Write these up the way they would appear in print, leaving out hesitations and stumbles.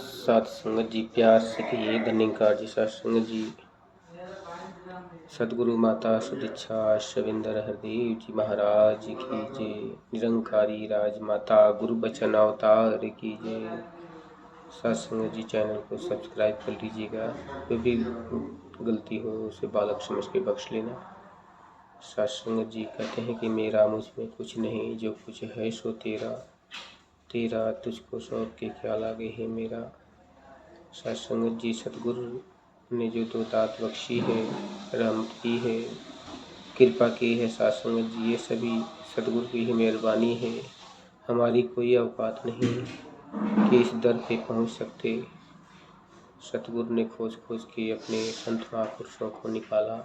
साथ संगत जी प्यार से कहिए धन्यकार जी। साथ संगत जी सदगुरु माता सुदीक्षा शविंदर हरदेव जी महाराज की जय। निरंकारी राजमाता गुरु बचन अवतार की जय। साथ संगत जी चैनल को सब्सक्राइब कर लीजिएगा, कोई भी गलती हो उसे बालक समझ के बख्श लेना। साथ संगत जी कहते हैं कि मेरा मुझ में कुछ नहीं, जो कुछ है सो तेरा, तेरा तुझको सौंप के क्या लागे है मेरा। साथ संगत जी सतगुरु ने जो दो दात बख्शी है, रहमत की है, कृपा की है, साथ संगत जी ये सभी सतगुरु की ही मेहरबानी है। हमारी कोई औकात नहीं कि इस दर पे पहुंच सकते। सतगुरु ने खोज खोज के अपने संत महापुरुषों को निकाला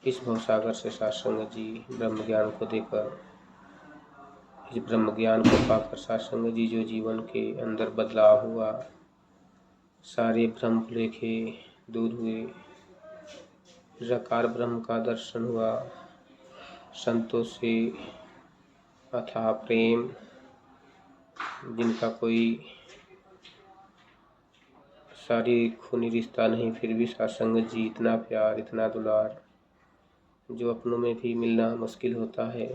इस भवसागर से। साथ संगत जी ब्रह्म ज्ञान को देकर, इस ब्रह्म ज्ञान को पाकर साथ संगत जी जो जीवन के अंदर बदलाव हुआ, सारे भ्रम लेखे दूर हुए, निराकार ब्रह्म का दर्शन हुआ, संतों से अथाह प्रेम, जिनका कोई शारीरिक खूनी रिश्ता नहीं, फिर भी साथ संगत जी इतना प्यार इतना दुलार जो अपनों में भी मिलना मुश्किल होता है।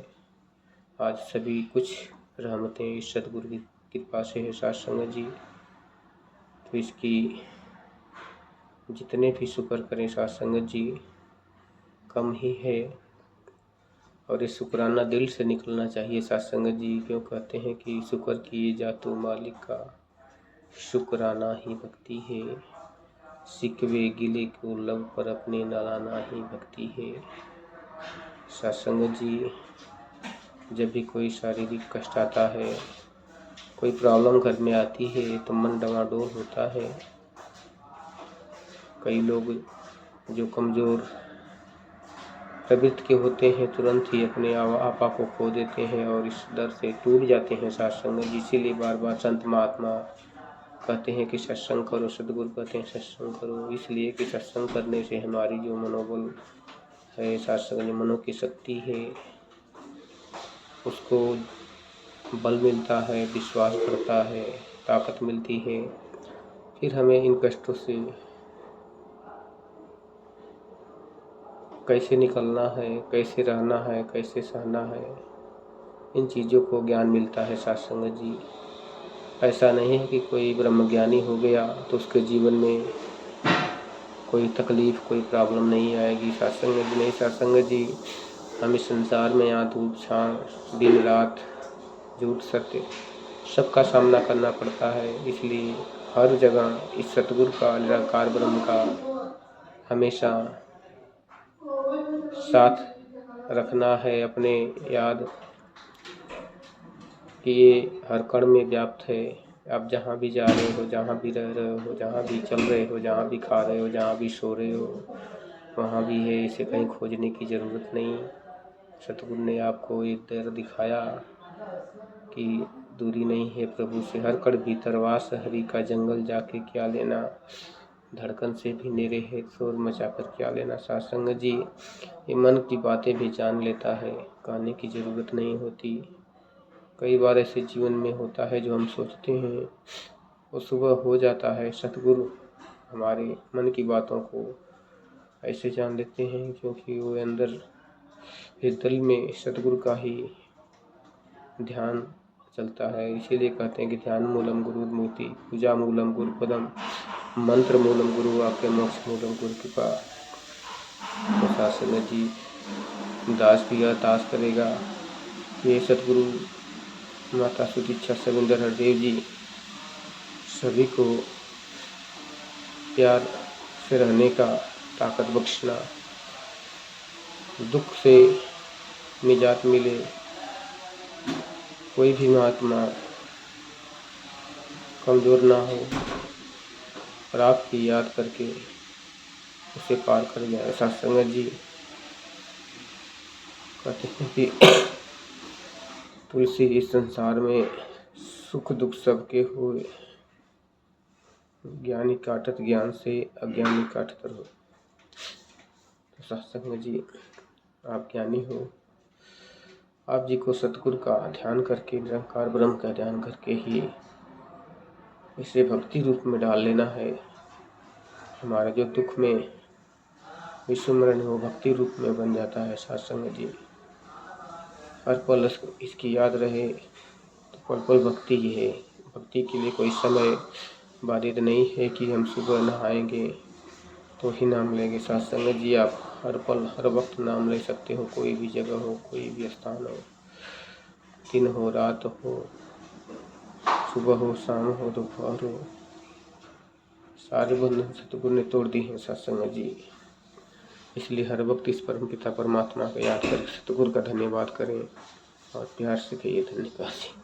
आज सभी कुछ रहमतें इस सतगुरु की कृपा से है साथ संगत जी। तो इसकी जितने भी शुक्र करें साथ संगत जी कम ही है, और ये शुक्राना दिल से निकलना चाहिए साथ संगत जी। क्यों कहते हैं कि शुक्र किए जा तो मालिक का, शुक्राना ही भक्ति है, सिकवे गिले को लब पर अपने न लाना ही भक्ति है। साथ संगत जी जब भी कोई शारीरिक कष्ट आता है, कोई प्रॉब्लम घर में आती है तो मन डवाडोल होता है। कई लोग जो कमज़ोर प्रवृत्ति के होते हैं तुरंत ही अपने आपा को खो देते हैं और इस डर से टूट जाते हैं साथ संगत जी। इसीलिए बार बार संत महात्मा कहते हैं कि सत्संग करो, सदगुरु कहते हैं सत्संग करो, इसलिए कि सत्संग करने से हमारी जो मनोबल है, साथ संगत मनो की शक्ति है, उसको बल मिलता है, विश्वास बढ़ता है, ताकत मिलती है। फिर हमें इन कष्टों से कैसे निकलना है, कैसे रहना है, कैसे सहना है, इन चीज़ों को ज्ञान मिलता है साथ संगत जी। ऐसा नहीं है कि कोई ब्रह्मज्ञानी हो गया तो उसके जीवन में कोई तकलीफ कोई प्रॉब्लम नहीं आएगी। साथ संगत जी नहीं, साथ संगत जी हम इस संसार में यहाँ धूप छाँव दिन रात झूठ सत्य सबका सामना करना पड़ता है। इसलिए हर जगह इस सतगुरु का, निराकार ब्रह्म का हमेशा साथ रखना है अपने याद कि ये हर कण में व्याप्त है। आप जहाँ भी जा रहे हो, जहाँ भी रह रहे हो, जहाँ भी चल रहे हो, जहाँ भी खा रहे हो, जहाँ भी सो रहे हो, वहाँ भी है। इसे कहीं खोजने की ज़रूरत नहीं। सतगुरु ने आपको एक दर दिखाया कि दूरी नहीं है प्रभु से, हर कण भीतर वास हरि का, जंगल जाके क्या लेना, धड़कन से भी नेरे है शोर मचा कर क्या लेना। साथ संगत जी ये मन की बातें भी जान लेता है, कहने की ज़रूरत नहीं होती। कई बार ऐसे जीवन में होता है जो हम सोचते हैं वो सुबह हो जाता है। सतगुरु हमारे मन की बातों को ऐसे जान लेते हैं क्योंकि वो अंदर दिल में सतगुरु का ही ध्यान चलता है। इसीलिए कहते हैं कि ध्यान मूलम गुरु मूर्ति, पूजा मूलम गुरु पदम, मंत्र मूलम गुरु वाक्य, मोक्ष मूलम गुरु कृपा। तो साथ संगत जी दास भी अरदास करेगा, ये सतगुरु माता सुदीक्षा शविंदर हरदेव जी सभी को प्यार से रहने का ताकत बख्शना, दुख से निजात मिले। कोई भी महात्मा कमज़ोर ना हो और आपकी याद करके उसे पार कर जाए। साथ संगत जी कहते हैं कि तुलसी इस संसार में सुख दुख सबके हुए, ज्ञानी काटत ज्ञान से अज्ञानी काटत रहो। तो साथ संगत जी आप ज्ञानी हो, आप जी को सतगुरु का ध्यान करके, निरंकार ब्रह्म का ध्यान करके ही इसे भक्ति रूप में डाल लेना है। हमारा जो दुख में विस्मरण है वो भक्ति रूप में बन जाता है। साथ संगत जी, हर पल इसकी याद रहे तो पल पल भक्ति ही है। भक्ति के लिए कोई समय बाधित नहीं है कि हम सुबह नहाएंगे तो ही नाम लेंगे। साथ संगत जी, आप हर पल हर वक्त नाम ले सकते हो, कोई भी जगह हो, कोई भी स्थान हो, दिन हो, रात हो, सुबह हो, शाम हो, दोपहर हो, सारे बंधन सतगुरु ने तोड़ दी हैं। साथ संगत जी, इसलिए हर वक्त इस परम पिता परमात्मा को याद करके सतगुरु का धन्यवाद करें और प्यार से कहिए धन्यवाद।